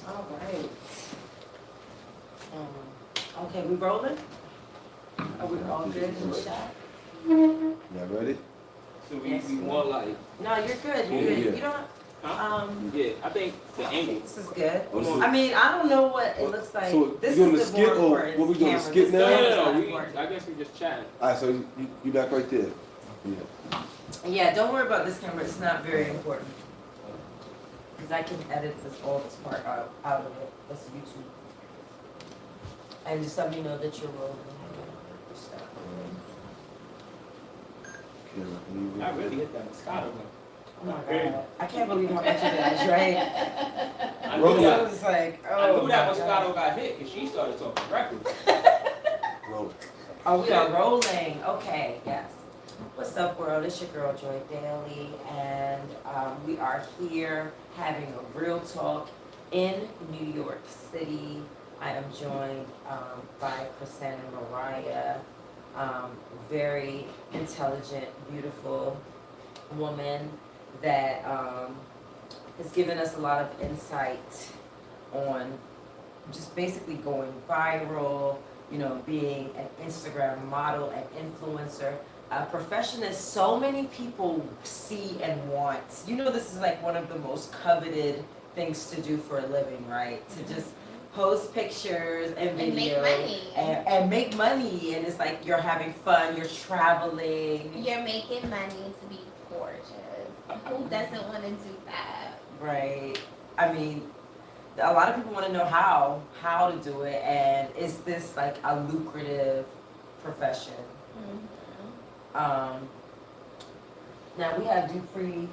All right. Okay, we rolling? Are we all good in the shot? Y'all ready? So we want like. No, you're good. You're good. You don't. Yeah, I think the angle. This is good. Oh, I mean, I don't know what it looks like. So This you doing is the the more skit or important what we doing, the camera. skit This now? camera's not No, important. I guess we just chatting. Alright, so you back right there. Yeah. Yeah, don't worry about this camera. It's not very important. Because I can edit all this part out of it. That's YouTube. And just let me know that you're rolling. Stop. I really hit that Moscato one. Oh my God. I can't believe how much it is, right? I Roll knew it. that, I was like, oh. I knew that my God. Moscato got hit because she started talking reckless. Roll. Oh, we are rolling. Okay, yes. What's up, world? It's your girl, Joy Daily, and we are here having a real talk in New York City. I am joined by Crisana and Mariah, very intelligent, beautiful woman that has given us a lot of insight on just basically going viral, you know, being an Instagram model and influencer, a profession that so many people see and want. You know, this is like one of the most coveted things to do for a living, right? To just post pictures and videos make money. And make money, and it's like you're having fun, you're traveling. You're making money to be gorgeous. Who doesn't want to do that? Right. I mean, a lot of people want to know how to do it, and is this like a lucrative profession? Mm-hmm. Now we have Dupree,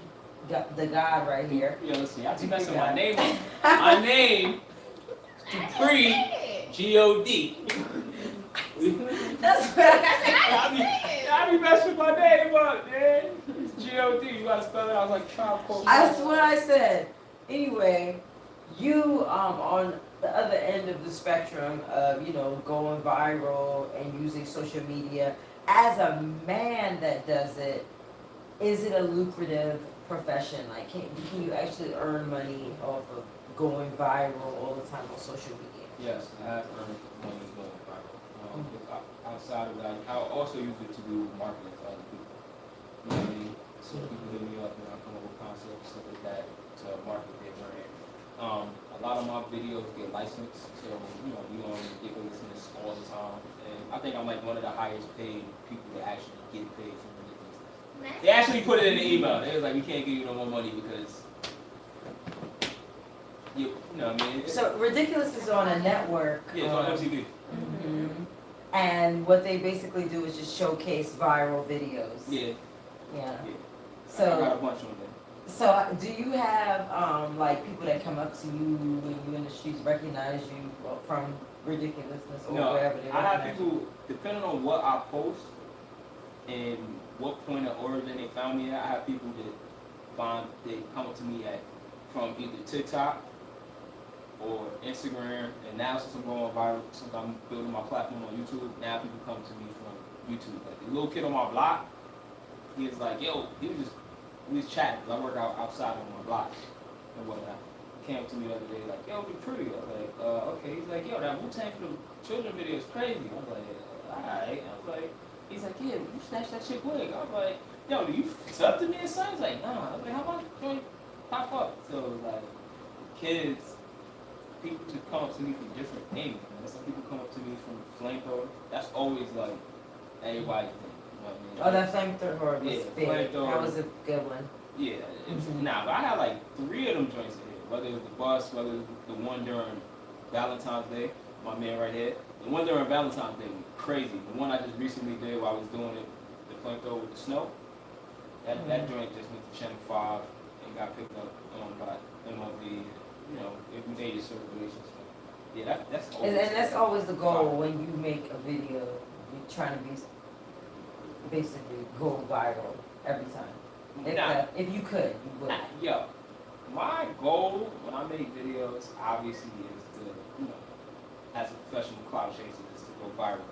the God right here. Yeah, let's see. I keep messing my name up. My name, Dupree, G-O-D. That's what I be messing with my name up, man. It's G-O-D. You gotta spell it. I was like, trying to quote. That's what I said. Anyway, you on the other end of the spectrum of, you know, going viral and using social media, as a man that does it, is it a lucrative profession? Like, can you actually earn money off of going viral all the time on social media? Yes, I have earned money going viral. Outside of that, I also use it to do marketing for other people. You know what I mean? So people hit me up and I come up with concepts, stuff like that, to market their brand. A lot of my videos get licensed, so you know, we on Ridiculousness all the time. And I think I'm like one of the highest paid people that actually get paid from Ridiculousness. They actually put it in the email. They was like, we can't give you no more money because you know what I mean? So Ridiculous is on a network. Yeah, it's on MTV. Mhm. And what they basically do is just showcase viral videos. Yeah. Yeah. Yeah. So I got a bunch on there. So do you have like people that come up to you when you in the streets recognize you from Ridiculousness or No, wherever they I have recognize people, depending on what I post and what point of origin they found me at, I have people that come up to me from either TikTok or Instagram, and now since I'm going viral, since I'm building my platform on YouTube, now people come to me from YouTube. Like the little kid on my block, he was like, yo, we was chatting, 'cause I work outside on my block and whatnot. He came up to me the other day like, yo, Dupree. I was like, okay. He's like, yo, that Wu-Tang for the children video is crazy. I was like, alright. I was like, he's like, yeah, you snatched that shit quick. I was like, yo, do you sub to me or something? He's like, nah. I was like, how about you pop up? So like, kids, people just come up to me from different things. Man. Some people come up to me from flamethrower. That's always like everybody thing. You know what I mean? Oh, that flamethrower was Yeah, big. flamethrower. That was a good one. Yeah, nah, but I had like 3 of them joints in here. Whether it was the bus, whether it was the one during Valentine's Day, my man right here. The one during Valentine's Day was crazy. The one I just recently did while I was doing it, the flamethrower with the snow, that joint just went to Channel 5 and got picked up by MLB. You know, it made it circulation. So yeah, that's always. And that's always the goal when you make a video. You're trying to be basically go viral every time. If you could, you would. Yo, my goal when I make videos obviously is to, you know, as a professional cloud chaser, is to go viral.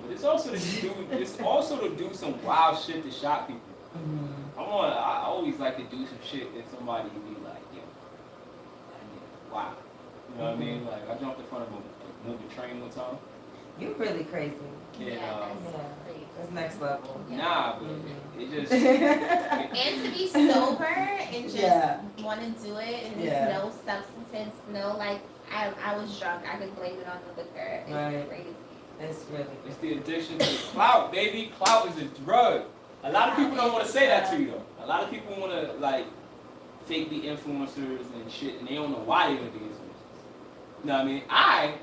But it's also to do some wild shit to shock people. I always like to do some shit that somebody would be like, yo, wow. You know what I mean? Like, I jumped in front of a moving train one time. You really crazy. And, that's Yeah. crazy. That's next level. nah, but it just... And to be sober and just Yeah. want to do it, and Yeah. there's no substance, no like, I was drunk. I could blame it on the liquor. It's Right. crazy. It's really It's the addiction to clout, baby. Clout is a drug. A lot of people don't want to say that to you, though. A lot of people want to, like, fake be influencers and shit, and they don't know why they're going to be influencers. You know what I mean? I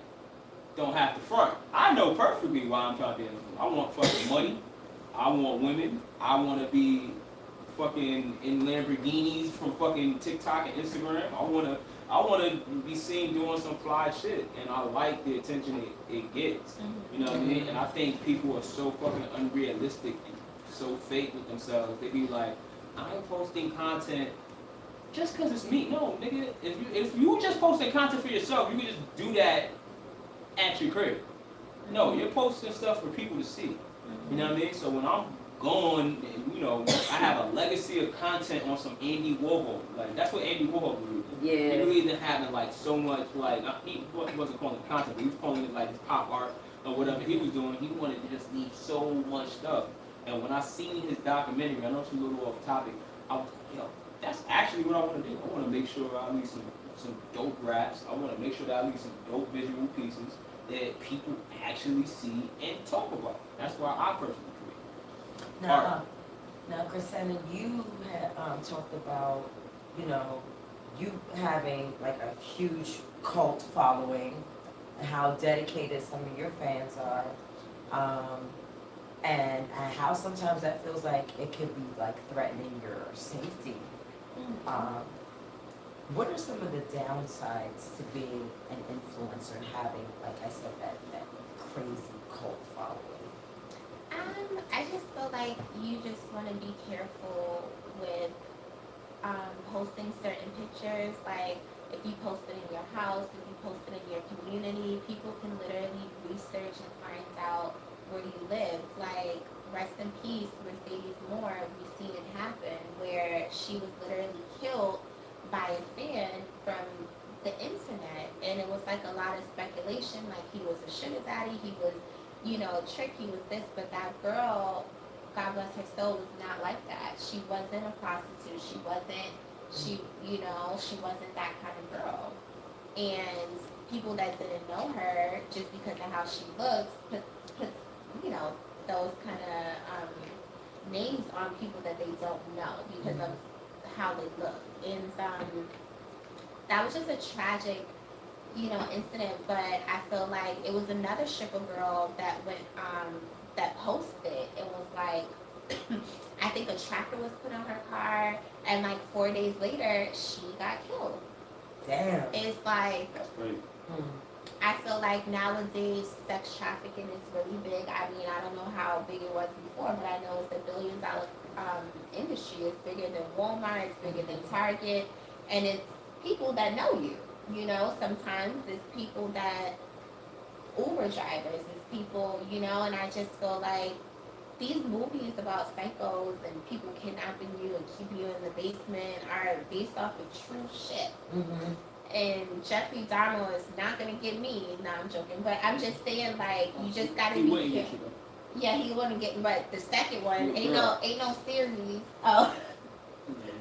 don't have to front. I know perfectly why I'm trying to be influenced. I want fucking money. I want women. I want to be fucking in Lamborghinis from fucking TikTok and Instagram. I want to be seen doing some fly shit, and I like the attention it gets. You know what I mean? And I think people are so fucking unrealistic and so fake with themselves. They be like, I ain't posting content just because it's me. No, nigga, if you just posting content for yourself, you can just do that at your crib. No, you're posting stuff for people to see. You know what I mean? So when I'm gone, you know, I have a legacy of content on some Andy Warhol. Like, that's what Andy Warhol believed in. Yeah. He believed in having, like, so much, like, he wasn't calling it content, but he was calling it, like, his pop art or whatever he was doing. He wanted to just leave so much stuff. And when I seen his documentary, I know it's a little off topic, I was like, yo, that's actually what I want to do. I want to make sure I leave some dope raps. I want to make sure that I leave some dope visual pieces that people actually see and talk about. That's why I personally create. Now, Crisana, you had talked about, you know, you having like a huge cult following and how dedicated some of your fans are, and how sometimes that feels like it could be like threatening your safety. What are some of the downsides to being an influencer and having, like I said, that crazy cult following? I just feel like you just want to be careful with posting certain pictures. Like, if you post it in your house, if you post it in your community, people can literally research and find out where you live. Like, rest in peace, Mercedes Moore, we've seen it happen, where she was literally killed by a fan from the internet. And it was like a lot of speculation, like he was a sugar daddy, he was, you know, trick, he was this, but that girl, God bless her soul, was not like that. She wasn't a prostitute, she wasn't that kind of girl. And people that didn't know her, just because of how she looks, put you know, those kind of names on people that they don't know because of how they look. And that was just a tragic, you know, incident. But I feel like it was another stripper girl that went that posted. It was like I think a tracker was put on her car, and like 4 days later she got killed. Damn. It's like, That's great. I feel like nowadays sex trafficking is really big. I mean, I don't know how big it was before, but I know it's a billion-dollar industry. It's bigger than Walmart, it's bigger than Target, and it's people that know you. You know, sometimes it's people that Uber drivers, it's people, you know, and I just feel like these movies about psychos and people kidnapping you and keeping you in the basement are based off of true shit. And Jeffrey Dahmer is not gonna get me. No, I'm joking, but I'm just saying, like, you just gotta He be wouldn't get careful. you, though. Yeah, he wouldn't get. But the second one You're ain't no series. Oh,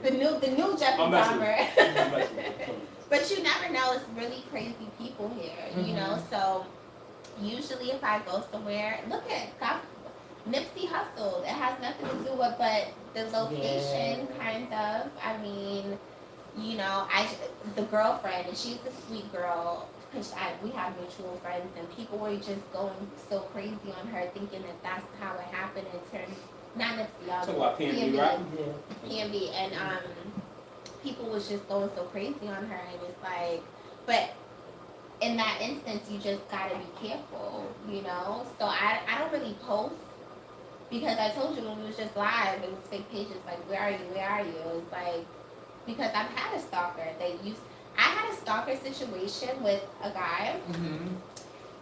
the new Jeffrey I'm messing with Dahmer. you. I'm messing with you. But you never know. It's really crazy people here, you know. So usually, if I go somewhere, look at Nipsey Hussle. It has nothing to do with but the location, kind of. I mean, you know, the girlfriend, and she's a sweet girl, because we have mutual friends, and people were just going so crazy on her, thinking that that's how it happened in terms, not Nipsey, Talk about PNB, right? PNB, and people was just going so crazy on her, and it's like, but in that instance, you just gotta be careful, you know. So I don't really post, because I told you when it was just live, it was fake pages, like, where are you? It was like, because I've had a stalker. I had a stalker situation with a guy,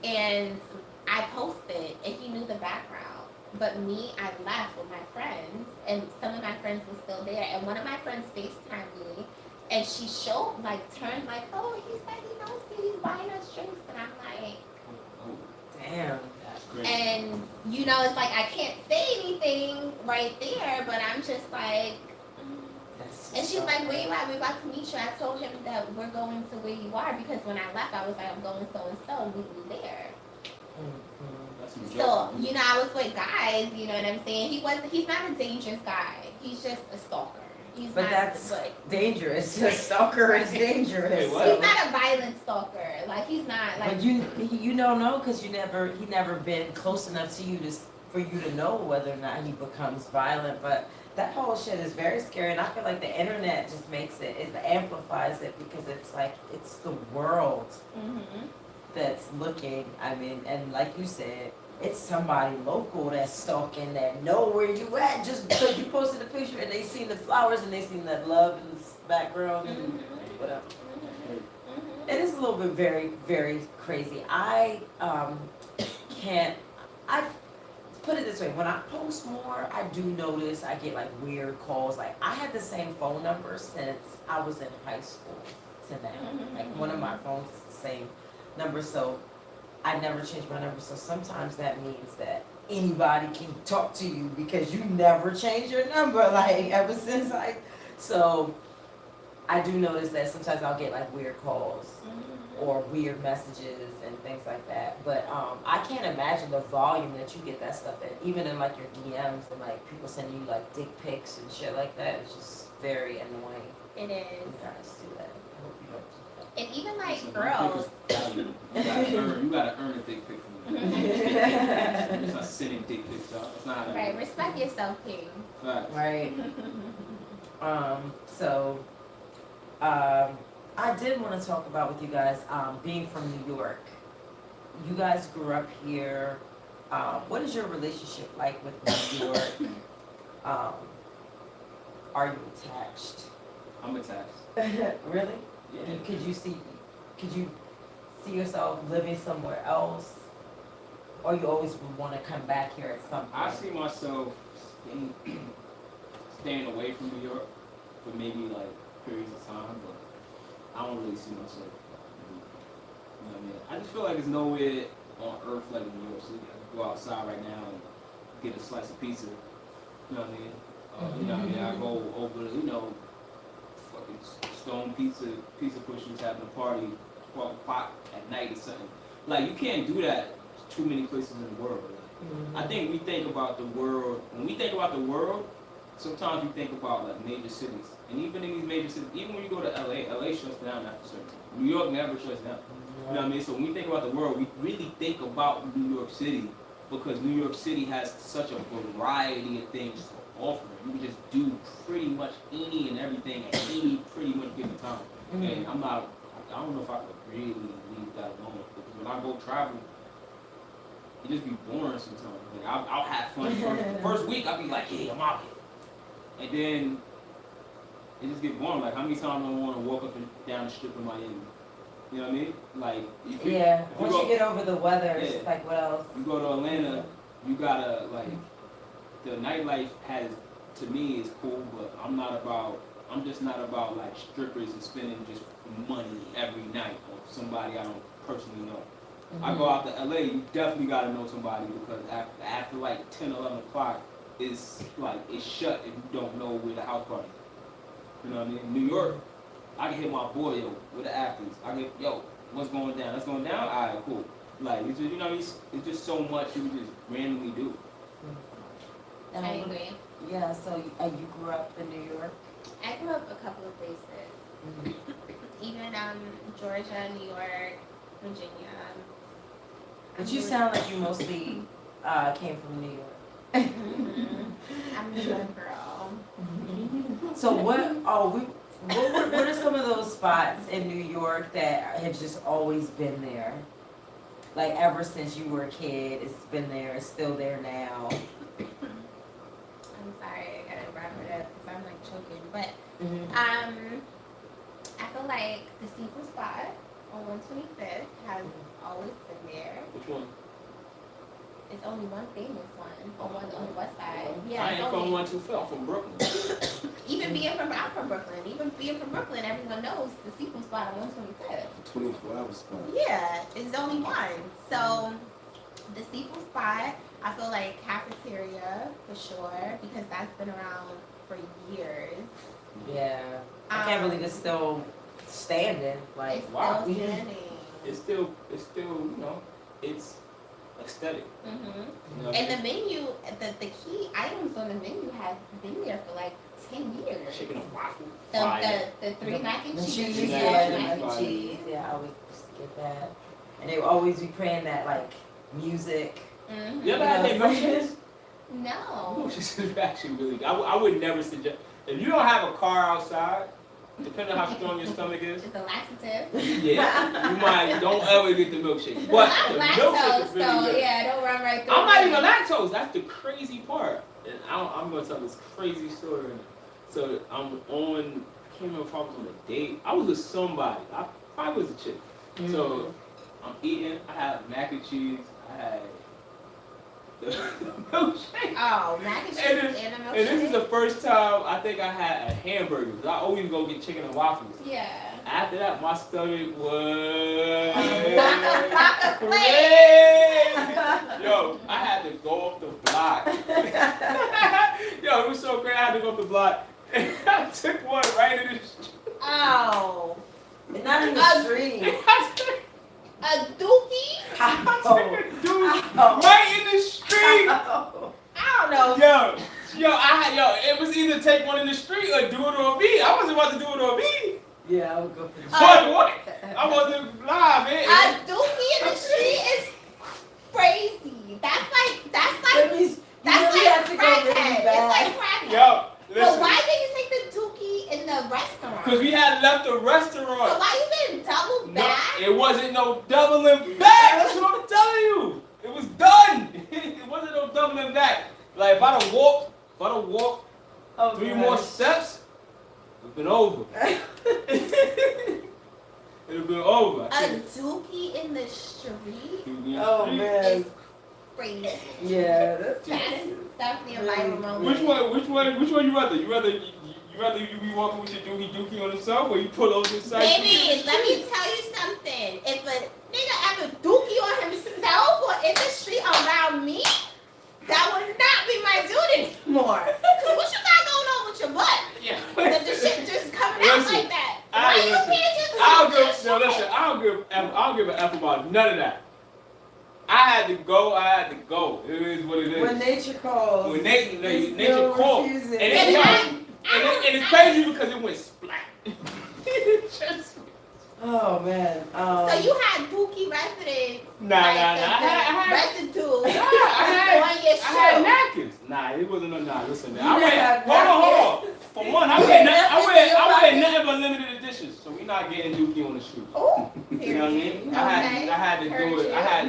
and I posted, and he knew the background. But me, I left with my friends, and some of my friends were still there. And one of my friends FaceTimed me, and she turned like, oh, he's like know, it's like I can't say anything right there, but I'm just like, That's and she's so like, where you at? We're about to meet you. I told him that we're going to where you are because when I left, I was like, I'm going so and so. Meet me there. Mhm. That's some So, jokes. you know, I was with guys, you know what I'm saying? He's not a dangerous guy. He's just a stalker. He's But not, that's but dangerous. A stalker is dangerous. Wait, what? he's not a violent stalker. Like, he's not, like, But you don't know because he never been close enough to you for you to know whether or not he becomes violent. But that whole shit is very scary, and I feel like the internet just it amplifies it because it's like it's the world mm-hmm. that's looking. I mean, and like you said, it's somebody local that's stalking that know where you at just because you posted a picture and they seen the flowers and they seen that love in the background and Mm-hmm. whatever. Mm-hmm. It is a little bit very, very crazy. I can't. I put it this way: when I post more, I do notice I get like weird calls. Like I had the same phone number since I was in high school to now. Like one of my phones is the same number, so I never changed my number. So sometimes that means that anybody can talk to you because you never change your number. Like ever since so I do notice that sometimes I'll get like weird calls or weird messages and things like that. But I can't imagine the volume that you get that stuff in, even in like your DMs and like people sending you like dick pics and shit like that. It's just very annoying. It is. You guys do that. I hope you don't do And even like Listen, girls. You gotta earn a dick pic from me. It's not sending dick pics out. It's not. Right, respect yourself, King. Facts. that. Right. So, I did want to talk about with you guys, being from New York. You guys grew up here. What is your relationship like with New York? Are you attached? I'm attached. Really? Yeah. Could you see yourself living somewhere else? Or you always would want to come back here at some point? I see myself staying away from New York for maybe like periods of time, but I don't really see myself. You know what I mean? I just feel like there's nowhere on earth like New York City. I can go outside right now and get a slice of pizza. You know what I mean? You know what I mean? I go over, fucking Stone pizza pushers having a party, 12 o'clock at night or something. Like, you can't do that too many places in the world. I think we think about the world, when we think about the world, sometimes we think about like major cities. And even in these major cities, even when you go to LA shuts down after a certain time. New York never shuts down. You know what I mean? So when we think about the world, we really think about New York City because New York City has such a variety of things to offer. You can just do pretty much any and everything at any pretty much given time. And I don't know if I could really leave that alone because when I go travel, it just be boring sometimes. Like I'll have fun the first week. I'll be like, yeah, I'm out here, and then it just get boring. Like how many times I want to walk up and down the strip in Miami? You know what I mean? Like Once you get over the weather, it's just like what else? You go to Atlanta, you gotta like the nightlife has to me is cool, but I'm just not about like strippers and spending just money every night on somebody I don't personally know. I go out to LA, you definitely gotta know somebody because after like 10, 11 o'clock, it's shut if you don't know where the house party is. You know what I mean? New York, I can hit my boy, yo, with the athletes. I get, yo, what's going down? That's going down? Alright, cool. Like, it's just, you know, it's just so much you just randomly do. I agree. Yeah, so you grew up in New York? I grew up a couple of places. Even Georgia, New York, Virginia. But you sound like you mostly came from New York. I'm a New York girl. So what are some of those spots in New York that have just always been there? Like ever since you were a kid, it's been there, it's still there now. I'm sorry, I gotta wrap it up because I'm like choking. But I feel like the seafood spot on 125th has always been there. Which one? It's only one famous one on the west side. Yeah, I it's ain't from only, 125, I'm from Brooklyn. I'm from Brooklyn. Even being from Brooklyn, everyone knows the seafood spot on 125th. 24-hour spot. Yeah, it's only one. So The seafood spot, I feel like cafeteria for sure because that's been around for years. Yeah. I can't believe it's still standing. Like, It's wow. still standing. It's still, you know, it's aesthetic. Mm-hmm. You know, And the menu, the key items on the menu have been there for like 10 years. chicken and waffle. The three mac and the cheese. cheese, Yeah, yeah, the the mac and cheese. Yeah, I always used to get that. And they would always be playing that, like, music. Mm-hmm. You ever had their milkshakes? No. Milkshakes is actually really good. I would never suggest, if you don't have a car outside, depending on how strong your stomach is, It's a laxative. yeah, you might, don't ever get the milkshake. But I'm the lactose, milkshake is really so good. yeah, don't run right through I'm not it. even lactose. That's the crazy part. And I'm gonna tell this crazy story. So I'm on. I can't remember if I was on a date. I was with somebody. I probably was a chick. So I'm eating. I had mac and cheese. I had the milkshake. Oh, mac and cheese And and, this- a milkshake? And this is the first time I think I had a hamburger. 'Cause I always go get chicken and waffles. Yeah. After that, my stomach was Knock a crazy. Yo, I had to go off the block. Yo, it was so great. I had to go off the block. I took one right in the street. Oh. Not in the street. A dookie? I took a dude right in the street. I don't know. It was either take one in the street or do it on me. I wasn't about to do it on me. Yeah, I would go for the But what? I wasn't live, man. A dookie in the street is crazy. That's like That means you that's really like have to go really crackhead. It's bad. like crackhead. Yo, But listen. why did you take the dookie in the restaurant? Because we had left the restaurant. So why you didn't double No, back? it wasn't no doubling back. That's what I'm telling you. It was done. It wasn't no doubling back. Like if I'd have walked Oh, 3 gosh. more steps, it'd been over. It'd been over. A dookie in the street Oh man. is crazy. Yeah, that's That is definitely a Really? viral moment. Which one you rather? You rather you be walking with your dookie on himself, or you pull over the side? Baby, let me tell you something. If a nigga have a dookie on himself or in the street around me, that would not be my dude anymore. Cause what you got going on with your butt? Yeah. That the shit just coming out Listen, like that. Why you listen. can't just I don't give a F about none of that. I had to go. It is what it is. when nature calls. When you nature still called. refuse And it. it's crazy because it went splat. It just- Oh man. So you had dookie residents. Nah. I residue had on your I had shoe. napkins. Nah, it wasn't no nah. Listen, man. You didn't have Hold on. For one, I wear nothing but limited editions, so we not getting dookie on the shoe. Oh, You know what I mean? Okay. I had to Heard do it. you. I had,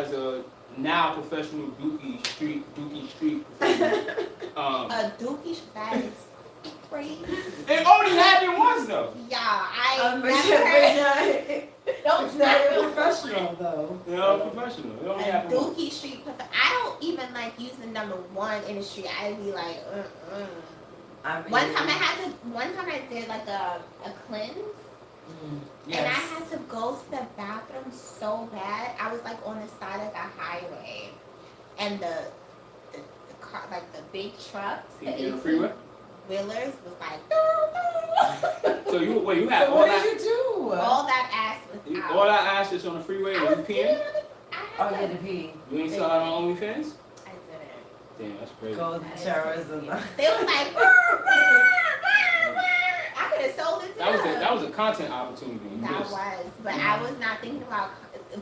as a now professional dookie street professional. A dookie that is crazy. It only happened once though. Yeah, I But never. Don't it's not stop. professional though. You know, professional. It only A happened once. dookie street. I don't even like using number 1 in the street. I'd be like, I mean, One time I did like a cleanse. Yes. And I had to go to the bathroom so bad. I was like on the side of the highway, and the car, like the big trucks, the You the freeway? wheelers was like, So you had So all what that did you do? all that ass was out. all that ass just on the freeway I and was you peeing peeing? on the. I Oh, had yeah, to. the pee. You ain't saw it on OnlyFans? I didn't. Damn, that's crazy. Golden showers and They was like, "Brr, brr, brr, brr." I could have sold it to them. That was a content opportunity. You That missed. was, but I was not thinking about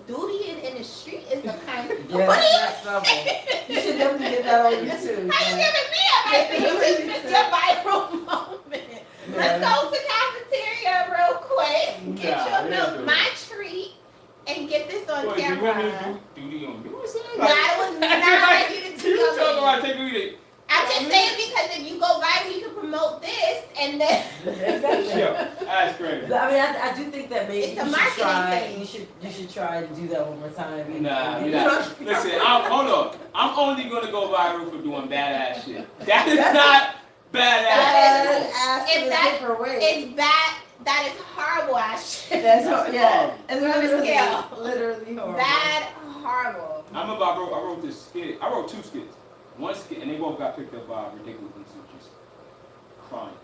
duty in the street is a kind of. yeah, What are you that's level. You should definitely get that on YouTube. How you man. giving me a mic? You just missed your viral moment. Let's go to cafeteria real quick. Get Nah, your we don't do milk, my treat, and get this on Boy, you camera. want me to do duty on me? What's that? No, I was not like you to do You talking on me. about taking me I'm just saying because if you go viral, you can promote this, and then. Exactly. Yo, that's crazy. But, I mean, I do think that maybe It's a you should marketing try. thing. You should try to do that one more time. Nah, You nah. know? Listen, hold on. I'm only gonna go viral for doing badass shit. That is That's- not badass. Bad ass If in a that- different way. It's That is horrible ass shit. That's yeah. It's We're on the literally, scale. literally horrible. That horrible. I remember I wrote this skit. I wrote 2 skits. One skit, and they both got picked up by Ridiculousness, which is crying.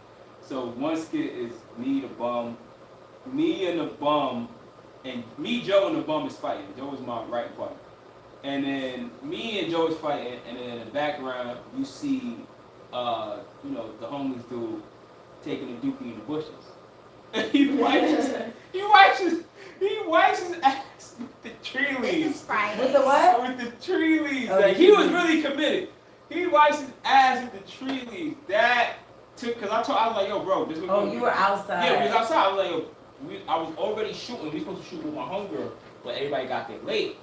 So one skit is me, the bum, me and the bum, and me, Joe, and the bum is fighting. Joe is my right partner. And then me and Joe is fighting, and then in the background you see, you know, the homeless dude taking a dookie in the bushes. And he wipes his ass with the tree leaves. This is Friday. With the what? With the tree leaves. Oh, Like, he was really committed. He wipes his ass with the tree leaves. That took, cause I was like, yo, bro, this was. Oh, you were outside. Yeah, we was outside. I was like, yo, I was already shooting. We were supposed to shoot with my homegirl, but everybody got there late.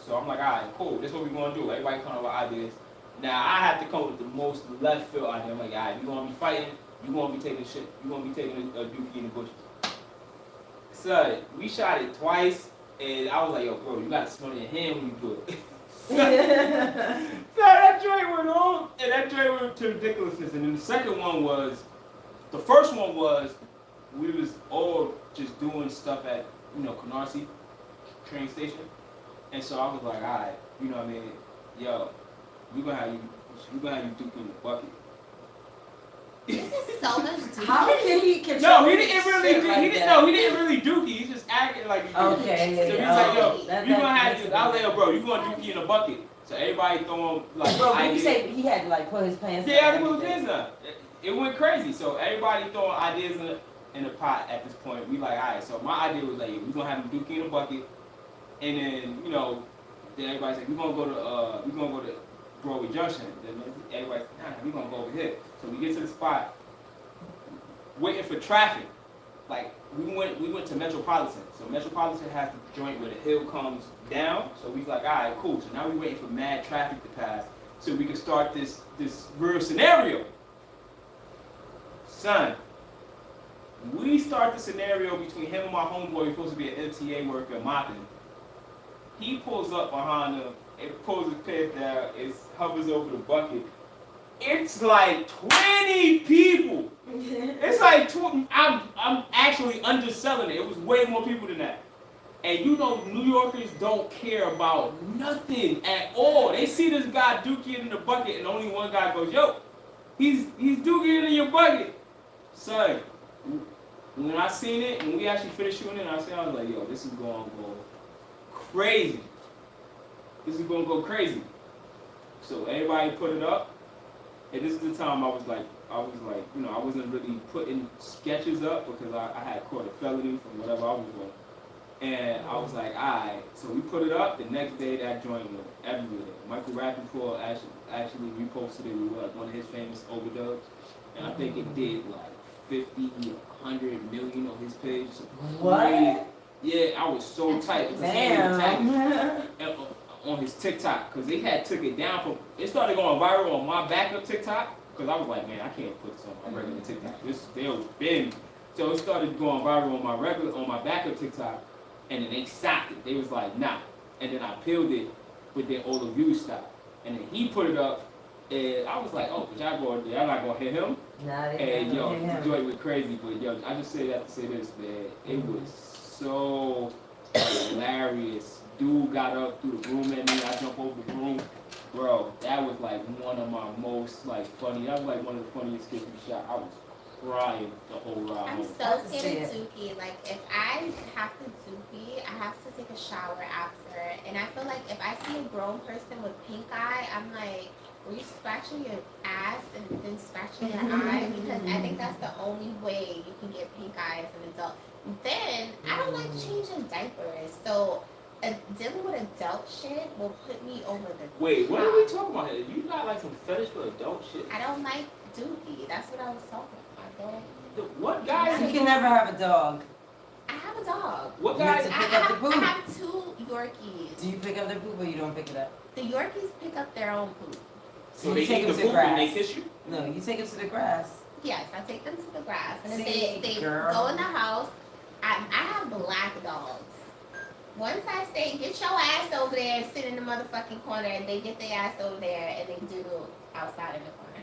So I'm like, all right, cool. This is what we gonna do. Everybody come up with ideas. Now I have to come up with the most left field idea. I'm like, all right, you gonna be fighting. You gonna be taking shit. You gonna be taking a dookie in the bushes. So we shot it twice, and I was like, yo, bro, you gotta smell your hand when you do it. So that joint went on, and that joint went to Ridiculousness. And then the second one was, the first one was, we was all just doing stuff at, you know, Canarsie train station. And so I was like, all right, you know what I mean, yo, we gonna have you dookie in the bucket. This is so much deeper. How can he control? No, he didn't really. shit like He didn't. that? No, he didn't really dookie. He just acted like he did. Okay, So he was yeah, like, yo, you gonna have that's you. I was like, yo, bro, you gonna dookie in a bucket. So everybody throwing like. Bro, when you ideas. say he had to like put his pants Yeah, I down put and his hands everything. up. It went crazy. So everybody throwing ideas in the pot at this point. We like, all right. So my idea was like, we gonna have him dookie in a bucket, and then you know, then everybody's like, we gonna go to Broadway Junction. Then everybody's like, nah, we gonna go over here. So we get to the spot, waiting for traffic. Like we went to Metropolitan. So Metropolitan has the joint where the hill comes down. So we like, all right, cool. So now we waiting for mad traffic to pass so we can start this real scenario. Son, we start the scenario between him and my homeboy, who's supposed to be an MTA worker, mopping. He pulls up behind him, it pulls his pants down, it hovers over the bucket. It's like 20 people. It's like 20, I'm actually underselling it. It was way more people than that. And you know, New Yorkers don't care about nothing at all. They see this guy dookie in the bucket, and only one guy goes, yo, he's dookie in your bucket. Son, when I seen it, when we actually finished shooting it, I was like, yo, this is going to go crazy. This is going to go crazy. So everybody put it up. And this is the time I was like, you know, I wasn't really putting sketches up because I had caught a felony from whatever I was doing. And I was like, alright, so we put it up. The next day, that joint went everywhere. Michael Rappaport actually reposted it with like one of his famous overdubs. And I think it did like 50, 100 million on his page. So What? Yeah, I was so tight. Because Damn. on his TikTok, because they had took it down from, it started going viral on my backup TikTok, because I was like, man, I can't put this on my regular TikTok. They was big. So it started going viral on my backup TikTok, and then they stopped it. They was like, nah. And then I peeled it, but then all the views stopped. And then he put it up, and I was like, oh, but y'all not gonna hit him? Nah, they And yo, can't hit him. the joint went crazy, but yo, I just say that to say this, man. It was so hilarious. Dude got up, threw the broom at me, I jumped over the broom. Bro, that was like one of my most like funny, that was like one of the funniest skits we shot. I was crying the whole ride I'm home. so scared of dookie. Like, if I have to dookie, I have to take a shower after. And I feel like if I see a grown person with pink eye, I'm like, were you scratching your ass and then scratching your eye? Because I think that's the only way you can get pink eye as an adult. Then, I don't like changing diapers. So, dealing with adult shit will put me over the Wait, what top. are we talking about here? You got like some fetish for adult shit? I don't like dookie. That's what I was talking about. What guys? You can never have a dog. I have a dog. What You have guys? to pick up the poop. I have 2 Yorkies. Do you pick up the poop or you don't pick it up? The Yorkies pick up their own poop. So You they take eat them the to poop and they grass. kiss you? No, you take it to the grass. Yes, I take them to the grass. And then See, they girl. go in the house. I have black dogs. Once I say, get your ass over there and sit in the motherfucking corner, and they get their ass over there and they doodle outside in the corner.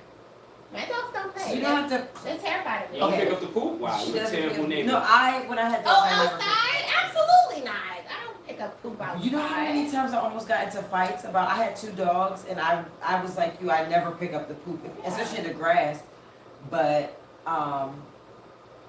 My dogs don't So play. you don't have to. They're terrified of me. You don't Okay. pick up the poop? Wow, She you're a doesn't terrible pick- neighbor. No, when I had Oh, dogs, I never picked outside? Absolutely not. I don't pick up poop outside. You know how many times I almost got into fights about I had 2 dogs and I was like you, I never pick up the poop, especially in the grass. But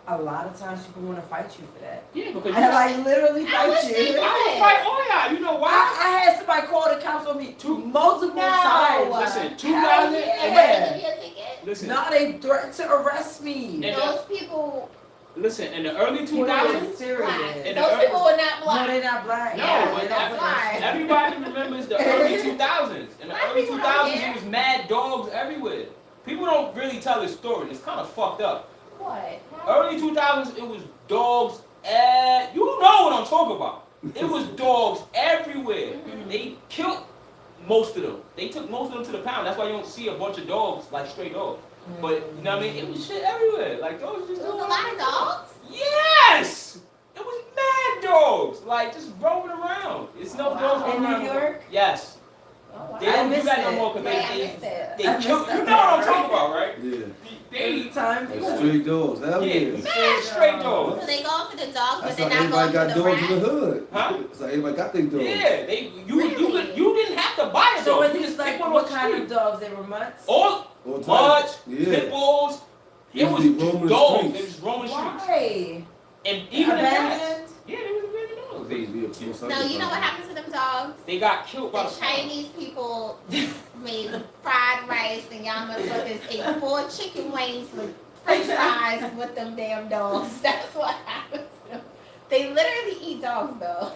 a lot of times people want to fight you for that. Yeah, because I like literally I fight wish they you. would. I would fight all y'all. You know why? I had somebody call the cops on me multiple times. Listen, 2000. Hell And yeah. what did they give you a ticket? Listen, No, they threatened to arrest me. And Those people, listen. In the early When I 2000s. was serious. And those people were not No, black. they're not black. No, Yeah, but that's why. everybody remembers the early 2000s. In the Black early people 2000s, don't care. it was mad dogs everywhere. People don't really tell this story. It's kind of fucked up. What? Early 2000s, it was dogs. You know what I'm talking about. It was dogs everywhere. Mhm. They killed most of them. They took most of them to the pound. That's why you don't see a bunch of dogs, like stray dogs. But, you know what I mean? It was shit everywhere. Like, dogs just... There was a lot of dogs? Yes! It was mad dogs. Like, just roaming around. It's no Wow. dogs In roaming around. New York? Yes. Oh, wow. They don't do missed that no it. more because Yeah, I they, missed it. they I missed killed... that You know what I'm part. talking about, right? Yeah. They... Time Like people. street dogs. Hell Yeah, yeah. mad stray So dogs. they go for the dogs, but That's they're how not everybody going got for the dogs in the rats? hood. Huh? That's how everybody got their dogs. Yeah, Really? you didn't have to buy a So dog. when You you just like, pick one what off the kind street. of dogs? They were mutts? All All types. much, Yeah. pit bulls. It was Usually roaming the dogs. streets. They was roaming the streets. Why? And even the cats. Abandoned? Yeah, they was abandoned dogs. No, you know what happened to them dogs? They got killed by The the Chinese people made fried rice and y'all motherfuckers ate 4 chicken wings with french fries with them damn dogs. That's what happened to them. They literally eat dogs though.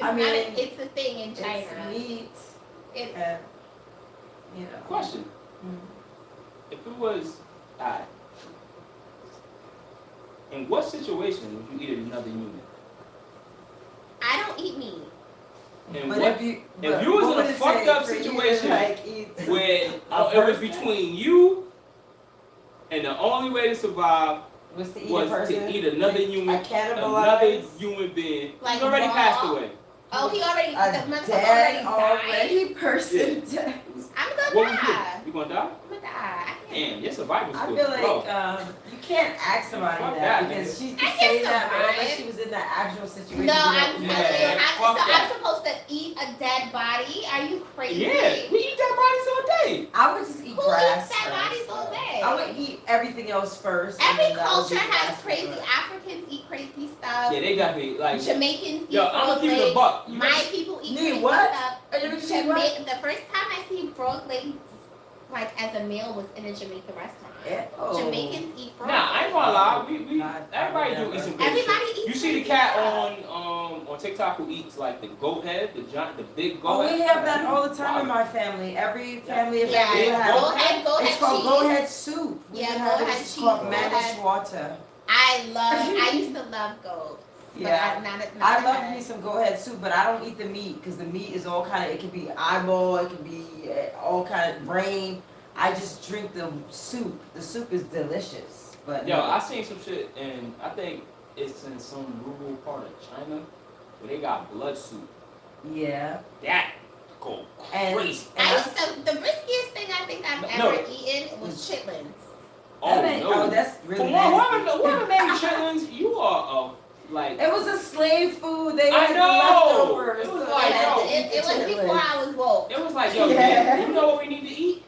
I mean, it's a thing in China. It's meat. It, And, you know. Question. If it was, in what situation would you eat another human? I don't eat meat. And But what if you was what in a would it fucked take up for you to, situation like, eat where a it was person? between you and the only way to survive was to eat was a person? to eat another human, A cannibalized? another human being. Like He's already raw? passed away. Oh, he already, A the motherfucker dead already died. person dead. I'm gonna What would you die. do? You gonna die? I'm gonna die. I can't. Damn, your survival I skills feel are like low. you can't ask somebody Fuck that that, because nigga. she I could can say that survive. unless she was in that actual situation. No, you I'm don't Yeah, know. telling you, fuck so that. I'm supposed to eat a dead body? Are you crazy? Yeah, we eat dead bodies all day. I would just eat Who grass eats dead first. bodies all day? I would eat everything else first. and Every then I would culture eat has grass crazy. first. Africans eat crazy stuff. Yeah, they definitely like. Jamaicans eat Yo, I'ma frog keep it a legs. buck. You My guys- people eat Need crazy what? stuff. Are you saying what? The first time I seen frog legs, like as a meal, was in a Jamaican restaurant. Yeah. Oh. Jamaicans eat frog Nah, I ain't gonna lie. We everybody do eat some good Everybody shit. eats You see the crazy cat stuff. on TikTok who eats like the goat head, the big goat Oh, head. we have that all the time in my family. Every family event Yeah, we have. go It's ahead called cheese. go ahead soup. We Yeah, can go have ahead it's cheese, called go mannish ahead. water. I used to love goats. Yeah. But I love head. me some go ahead soup, but I don't eat the meat because the meat is all kind of. It could be eyeball, it could be all kind of brain. I just drink the soup. The soup is delicious. But Yo, I seen some shit, and I think it's in some rural part of China where they got blood soup. yeah. That go And, crazy. and I I- used to, the riskiest thing I think I've No. ever eaten was chitlins. Oh that ain't- no! oh, that's really From nasty. whoever named chitlins, you are like. It was a slave food. They I had the know. leftovers. It was so like, they had yo, to eat the It was chitlins. before I was woke. It was like, yo, Yeah. man, you know what we need to eat?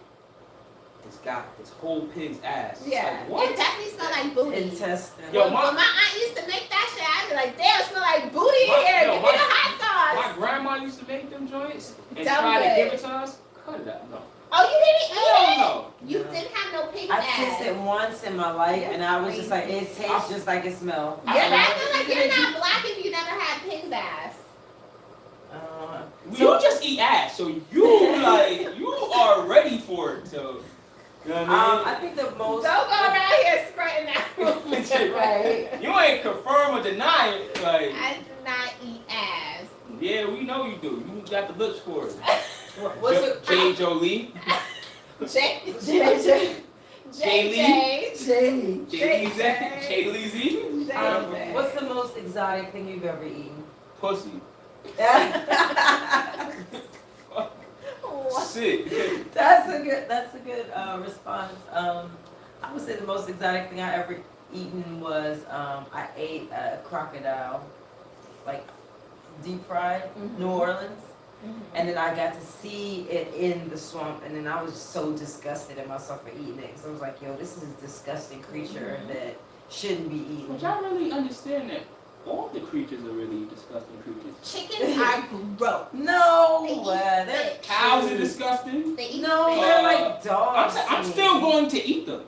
This whole pig's ass. It's Yeah. Like, what? It definitely smelled like booty. Intestine. Yo, When my aunt used to make that shit, I'd be like, damn, it smell like booty in My- here. yo, Give my- me the hot My sauce. grandma used to make them joints and Dumb try to good. give it to us. Cut it out. No. Oh, you didn't eat Hell it? no. You No. didn't have no pig's I ass. tasted it once in my life, and I was just like, it tastes just like it smells. Yeah, I feel like you're not black if you never had pig's ass. You just eat ass, so you like you are ready for it. So you know what I I think the Don't most. go around here spreading that mean? Right. You ain't confirm or deny it. Like, I do not eat ass. yeah, we know you do. You got the looks for it. What's it? J. Jolie, J. J. J. J. J. Lee. What's the most exotic thing you've ever eaten? Pussy. Wow. Sick. That's a good response. I would say the most exotic thing I ever eaten was I ate a crocodile, like deep fried, Mhm. New Orleans. Mhm. And then I got to see it in the swamp, and then I was so disgusted at myself for eating it, because I was like, yo, this is a disgusting creature that shouldn't be eaten. But y'all really understand that all the creatures are really disgusting creatures. Chickens are gross. No, They eat they're spit. Cows are disgusting. They eat No, spit. they're like dogs. I'm to still me. going to eat them.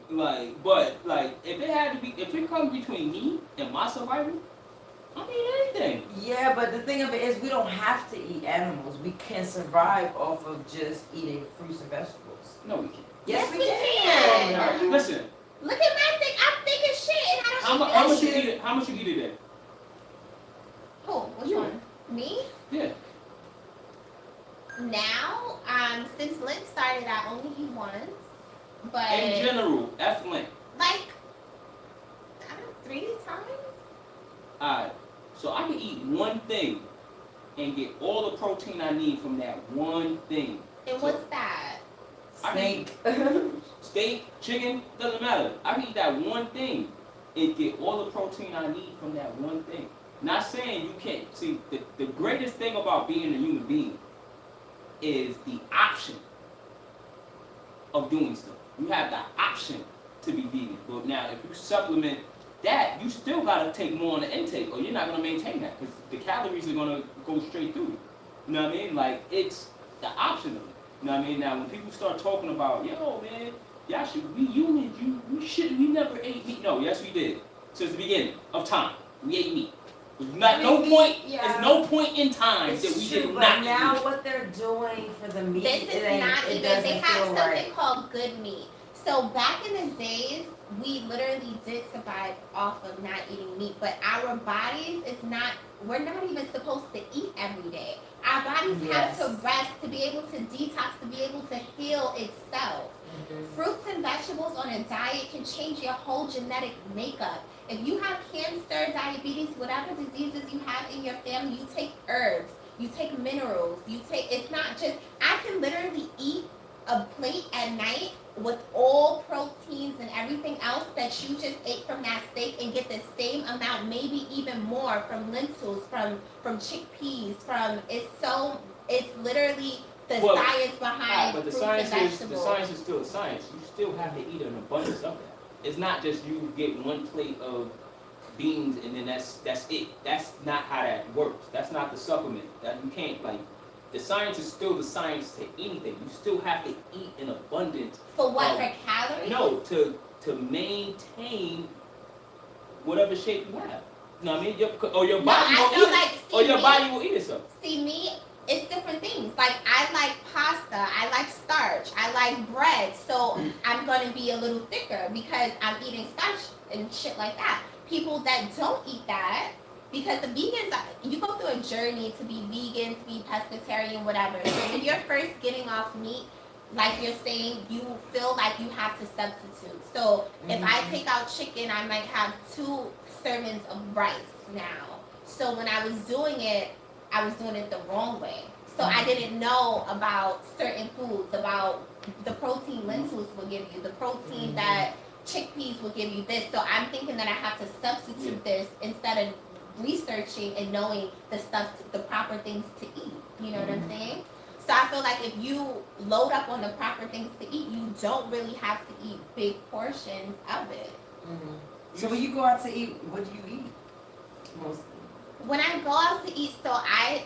But if it comes between me and my survival, I'll eat anything. Yeah, but the thing of it is, we don't have to eat animals. We can survive off of just eating fruits and vegetables. No, we can't. Yes, Yes, we we can. can. Listen, Look at my thing. I'm thinking shit and I how don't much eat you that eat shit. it? How much you eat it in? Who? Which You. one? Me? Yeah. Now, since Lynn started, I only eat once. But In general, F Link. like, I don't know, 3 times? Alright. So I can eat one thing and get all the protein I need from that one thing. And what's that? I Snake. Steak, chicken, doesn't matter. I can eat that one thing and get all the protein I need from that one thing. Not saying you can't. See, the greatest thing about being a human being is the option of doing stuff. You have the option to be vegan. But now, if you supplement that, you still gotta take more on the intake, or you're not gonna maintain that, because the calories are gonna go straight through you. You know what I mean? Like, it's the option of it. You know what I mean? Now, when people start talking about, yo, man, y'all should, we never ate meat. No, yes, we did. Since the beginning of time, we ate meat. There's not, no point, there's no point in time that we It's did true, not but eat now meat. what they're doing for the meat, This it is ain't, not it even, doesn't they have feel something right. called good meat. So back in the days, we literally did survive off of not eating meat, but our bodies is not, we're not even supposed to eat every day. Our bodies Yes. have to rest to be able to detox, to be able to heal itself. Fruits and vegetables on a diet can change your whole genetic makeup. If you have cancer, diabetes, whatever diseases you have in your family, you take herbs, you take minerals, it's not just, I can literally eat a plate at night with all proteins and everything else that you just ate from that steak and get the same amount, maybe even more from lentils, from chickpeas, it's literally the Well, science behind but the fruits and science vegetables. is still a science. You still have to eat an abundance of that. It's not just you get one plate of beans and then that's it. That's not how that works. That's not the supplement. That you can't the science is still the science to anything. You still have to eat an abundance. For what? of- For calories? No, to maintain whatever shape you have. You know what I mean? Your No, body I will feel eat like, it. Or your body will eat itself. See me, it's different things. Like I like pasta, I like starch, I like bread, so I'm gonna be a little thicker because I'm eating starch and shit like that. People that don't eat that, because the vegans, you go through a journey to be vegan, to be pescatarian, whatever. So when you're first getting off meat, like you're saying, you feel like you have to substitute. So if I take out chicken, I might have 2 servings of rice now. So when I was doing it the wrong way. So I didn't know about certain foods, about the protein lentils will give you, the protein that chickpeas will give you this. So I'm thinking that I have to substitute this instead of researching and knowing the proper things to eat. You know what I'm saying? So I feel like if you load up on the proper things to eat, you don't really have to eat big portions of it. So when you go out to eat, what do you eat mostly? When I go out to eat, so I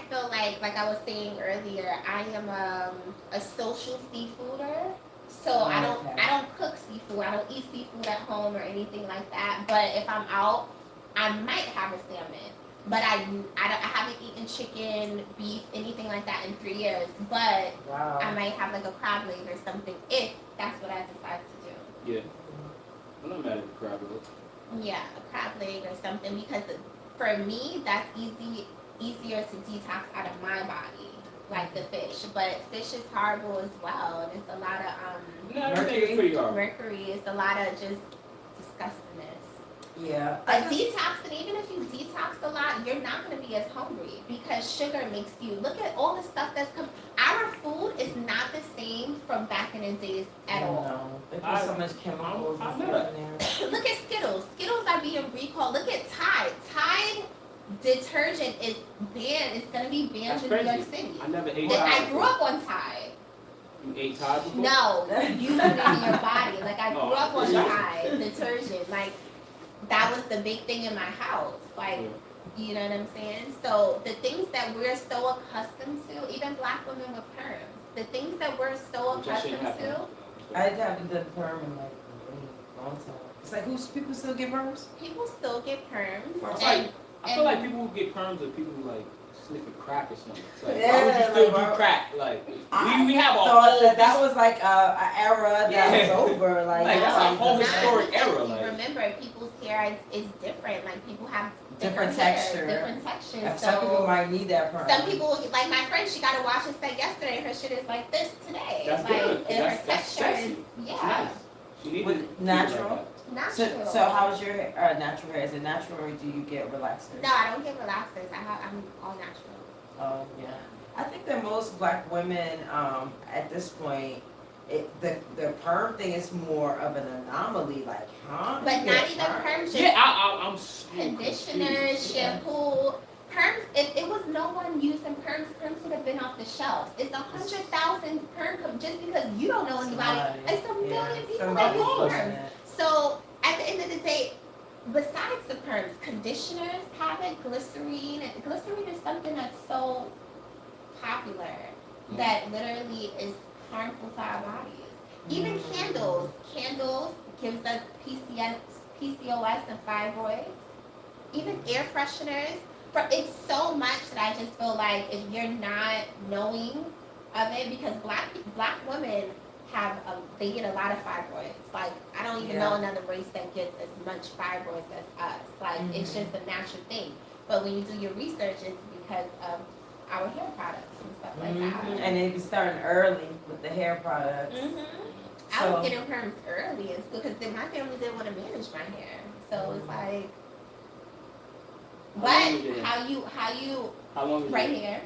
feel like I was saying earlier, I am a social seafooder. So I don't cook seafood. I don't eat seafood at home or anything like that. But if I'm out, I might have a salmon. But I haven't eaten chicken, beef, anything like that in 3 years. But I might have like a crab leg or something if that's what I decide to do. Yeah. I'm not mad at the crab leg. Yeah, a crab leg or something, because for me that's easier to detox out of my body, like the fish. But fish is horrible as well, and it's a lot of No, everything is pretty hard. mercury. It's a lot of just disgustingness. Yeah. But detoxing, even if you detox a lot, you're not going to be as hungry because sugar makes you look at all the stuff that's our food is not the same from back in the days at all. No, they put so much chemicals and stuff in there. Look at Skittles. Skittles are being recalled. Look at Tide. Tide detergent is banned. It's going to be banned in New York City. I never ate And Tide. I grew up on Tide. You ate Tide before? No, you use it in your body. Like I grew up on Tide detergent. Like that was the big thing in my house. Like, you know what I'm saying? So the things that we're so accustomed to, even black women with perms, the things that we're so accustomed to. I haven't done perm in like a really long time. It's like people still get perms? People still get perms. I feel like people who get perms are people who like sniffing crack or something. It's like, Yeah, why would you still like, do crack? Like we have a thought whole that was like an era that was over. Like that's a whole not historic because era. you Like remember, people's hair is different. Like people have different hair, texture. different textures. And So some people might need that perm. some people, like my friend, she got a wash and set yesterday. Her shit is like this today. That's like good. and That's her texture sexy. is it's yeah, nice. She needs With it natural? natural. So how's your natural hair? Is it natural or do you get relaxers? No, I don't get relaxers. I'm all natural. Oh yeah. I think that most black women at this point, the perm thing is more of an anomaly. Like, huh? But You not get even perm. Just Yeah, I'm so conditioners, confused. shampoo. Perms, if it was no one using perms would have been off the shelves. It's 100,000 just because you don't know anybody. It's a million people that use perms. So at the end of the day, besides the perms, conditioners have it, glycerine. And glycerine is something that's so popular that literally is harmful to our bodies. Even candles. Candles gives us PCOS and fibroids. Even air fresheners. It's so much that I just feel like if you're not knowing of it, because black women they get a lot of fibroids. Like I don't even know another race that gets as much fibroids as us. Like it's just a natural thing. But when you do your research, it's because of our hair products and stuff like that. And they be starting early with the hair products. I was getting perms early in school because my family didn't want to manage my hair. So it's like, but how you right here,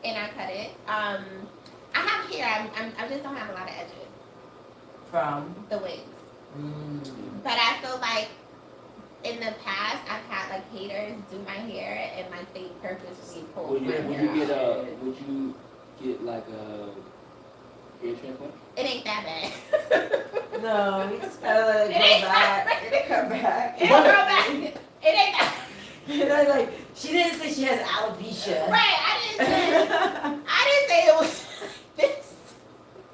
and I cut it. I have hair. I just don't have a lot of edges From the wigs. But I feel like in the past I've had like haters do my hair and like they purposely pull Would my you hair out. would you get like a hair transplant? It ain't that bad. no, you just gotta let it go back. It'll come back. It'll grow back. It ain't that. You know, like she didn't say she has alopecia. Right, I didn't say it was this.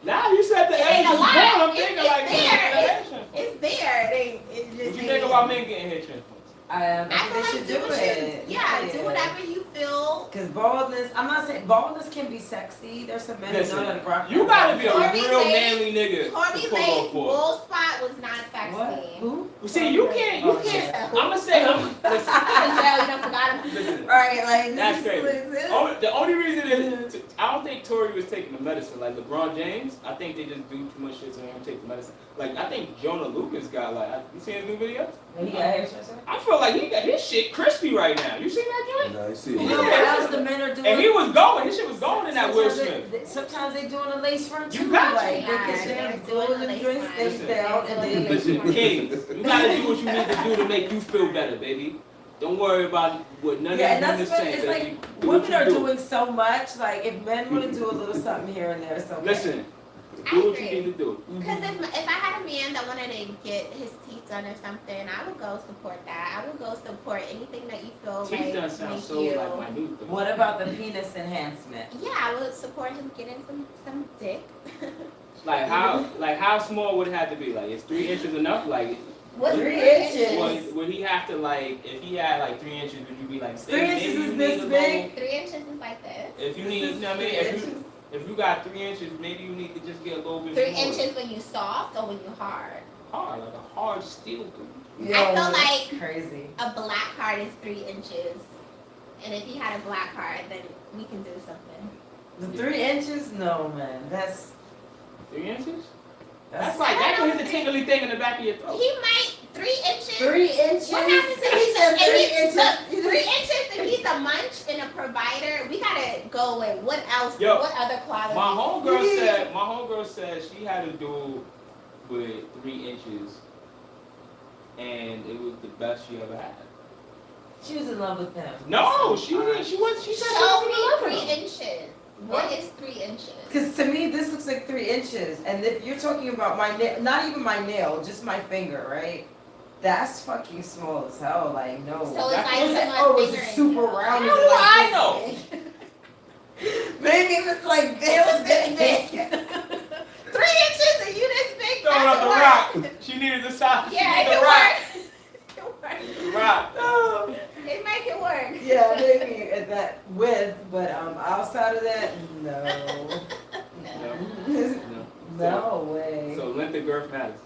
Now you said the It ain't edge a is lot. gone. I'm thinking It's like there. It's there. It just What you think about men getting hair transplants? I I think they should do it. Yeah, do whatever you feel. Because baldness, I'm not saying baldness can be sexy. There's some men who know how to rock. You gotta be a Tory real Lanez- manly nigga Tory to pull Lane's off for. bull spot was not sexy. What? Who? See, you can't. Yeah. I'ma say, listen. Joe, you done forgot him. Listen. Right, like That's this crazy. is The only reason is, I don't think Tory was taking the medicine. Like LeBron James, I think they just do too much shit to him take the medicine. Like I think Jonah Lucas got like, you seen his new video? He got hair transplant? I feel like he got his shit crispy right now. You seen that joint? No, I see You it. know what else the men are doing? And he was going. His shit was going in that Will Smith. Sometimes they doing a lace front You too. got like to. they get Yeah, them doing doing the the lace joint front. stays down and then Listen, kings, you gotta do what you need to do to make you feel better, baby. Don't worry about what none yeah, of and them is that's what saying, it's baby. like. Do what Women you are do. doing so much. Like if men want to do a little something here and there, it's okay. Listen, I do what you agree. need to do. Because if I had a man that wanted to get his teeth done or something, I would go support that. I would go support anything that you feel Teeth like done sound make so you. like minute though. What about the penis enhancement? Yeah, I would support him getting some dick. Like how small would it have to be? Like is 3 inches enough? Like What's 3 3 inches? would he have to like if he had like 3 inches? Would you be like 3 inches maybe is you this need to big? 3 inches is like this. If you need, you know what I mean? If you got 3 inches, maybe you need to just get a little bit 3 more. inches when you soft or when you hard. Hard, like a hard steel dude. Yo, I feel that's like- crazy. A black card is 3 inches. And if he had a black card, then we can do something. The 3 inches? No, man. That's 3 inches? that's That's like that can hit the tingly thing in the back of your throat. He might, 3 3 inches. 3 inches. What happens if He said 3 inches. Look, 3 inches if he's a munch and a provider? We gotta go with what else? Yo, what other qualities? My homegirl said she had a dude with 3 inches, and it was the best she ever had. She was in love with him. No, she said she was in Show love me with 3 him. inches. What is 3 inches? Because to me, this looks like 3 inches. And if you're talking about my nail, not even my nail, just my finger, right? That's fucking small as hell. Like, no. So it's That's like what- someone Oh, is it fingering super you. round? Is How it do like I this know? big? Maybe if it's like this, It was this big. 3 inches and you this big? Throwing That up could the work. rock. She needed the size. Yeah, she it needed can the rock. work. It can work. Rock. Oh. It make it work. Yeah, maybe at that width, but outside of that, no. No. No way. So length and girth matters.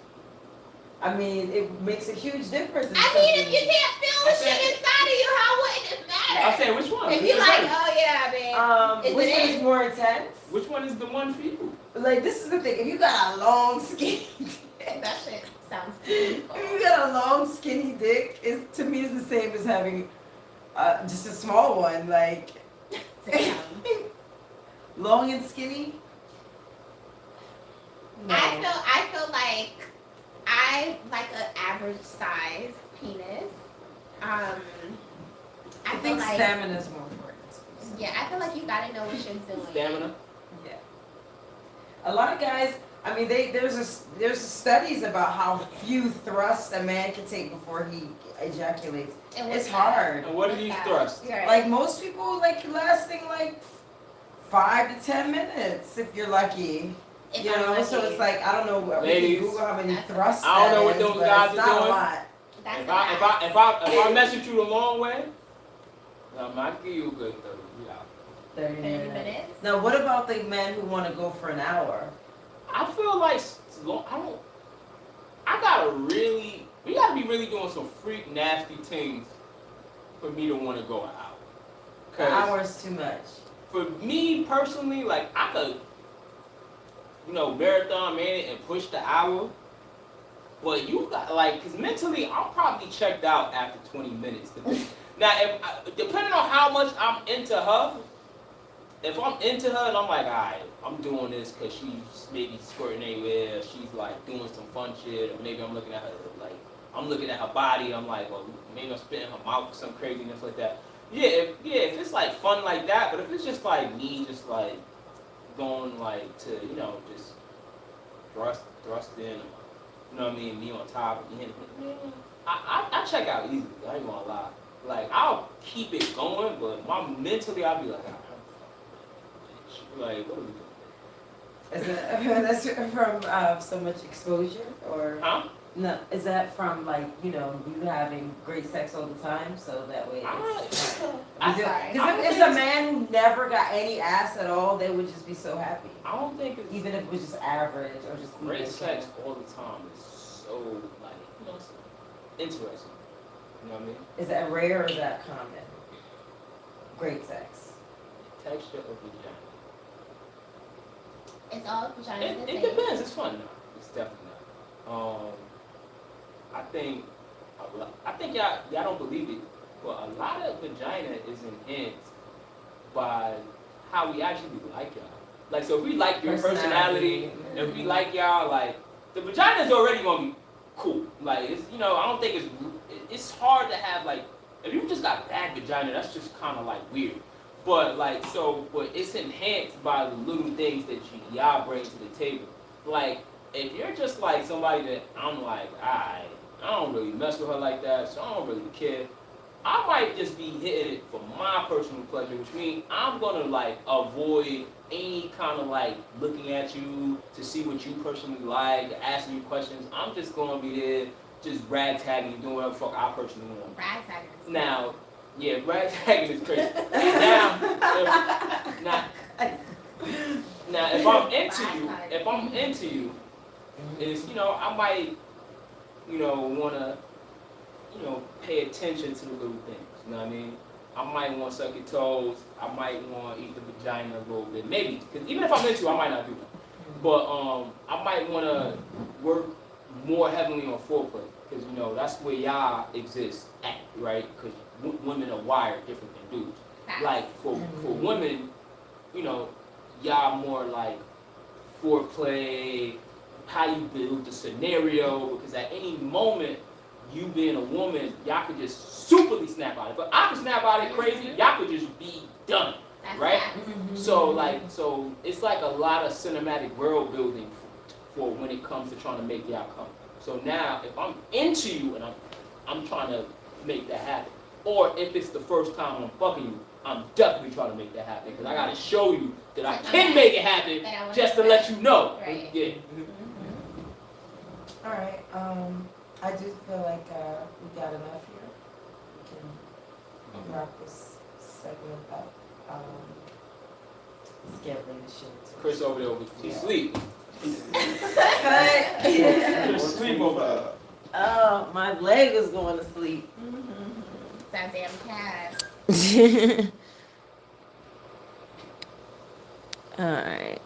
I mean, it makes a huge difference. in I mean, if something. you can't feel the shit inside of you, how wouldn't it matter? I'm saying which one? If you like, oh yeah, man. Is which it one in? is more intense? Which one is the one for you? Like, this is the thing. If you got a long, skinny dick, That shit sounds if painful. you got a long, skinny dick, it to me is the same as having just a small one. Like, Damn. long and skinny. No. I feel like I like an average size penis. I I feel think like stamina is more important. yeah, I feel like you gotta know what you're doing. Stamina. Yeah. A lot of guys. I mean, there's studies about how few thrusts a man can take before he ejaculates. And what's It's that? hard. And what are What's these that? thrusts? You're right. Like most people, like lasting like 5 to 10 minutes if you're lucky. If You I'm know, so lucky. it's like I don't know. We Ladies, can Google how many that's- thrusts. I don't know that what is, those but guys it's are not doing. a lot. That's If I mess with you the long way, I might give you a good 30. Yeah. 30 30 minutes. Now, what about the men who want to go for an hour? I feel like we gotta be really doing some freak nasty things for me to want to go an hour. An 'Cause hour is too much. for me personally, like I could, marathon man it and push the hour. But you got cause mentally I'm probably checked out after 20 minutes. Now, depending on how much I'm into her, if I'm into her and I'm like, alright, I'm doing this because she's maybe squirting everywhere, she's like doing some fun shit, or maybe I'm looking at her I'm looking at her body, I'm like, well, maybe I'm spitting her mouth or some craziness like that. Yeah, if it's like fun like that, but if it's just like me, just like going like to just thrust in, you know what I mean, me on top, I check out easily. I ain't gonna lie. Like I'll keep it going, but mentally I'll be like, like what are we doing? Is it that's from so much exposure, or Huh? no? Is that from you having great sex all the time, so that way? It's, I'm sorry. Because if it's a man who never got any ass at all, they would just be so happy, I don't think it's even if it was just average or just great mediocre. sex all the time is so it's interesting. You know what I mean? Is that rare or is that common? Great sex. Texture of vagina. It's all vaginas the It same. depends. It's fun. No, it's definitely not. I think y'all don't believe it, but a lot of vagina is enhanced by how we actually like y'all. Like, so if we like your personality, if we like y'all, like the vagina is already gonna be cool. Like, it's I don't think it's hard to have if you just got bad vagina, that's just kind of weird. But but it's enhanced by the little things that y'all bring to the table. Like, if you're just somebody that I'm like, I don't really mess with her like that, so I don't really care. I might just be hitting it for my personal pleasure, which means I'm gonna avoid any kind of looking at you to see what you personally like, asking you questions. I'm just gonna be there, just ragtagging, doing whatever the fuck I personally want. Ragtaggers. Now, yeah, ragtagging is crazy. Now, if I'm into you, is I might wanna pay attention to the little things. You know what I mean? I might want to suck your toes. I might want to eat the vagina a little bit, maybe. Because even if I'm into you, I might not do that. But I might want to work more heavily on foreplay. because you know that's where y'all exist at, right? Because women are wired different than dudes. Like for women, you know, y'all more like foreplay, how you build the scenario, because at any moment, you being a woman, y'all could just superly snap out of it. But I could snap out of it crazy, y'all could just be done, right? So it's like a lot of cinematic world building for when it comes to trying to make y'all come. So now, if I'm into you and I'm trying to make that happen, or if it's the first time I'm fucking you, I'm definitely trying to make that happen because I gotta show you that I can make it happen just to let you know. Right. Yeah. All right. I do feel like we got enough here. We can wrap this segment up. Let's get ready to shit. Chris over there, she's asleep. Cut. She's asleep over there. Oh, my leg is going to sleep. That damn cat. All right.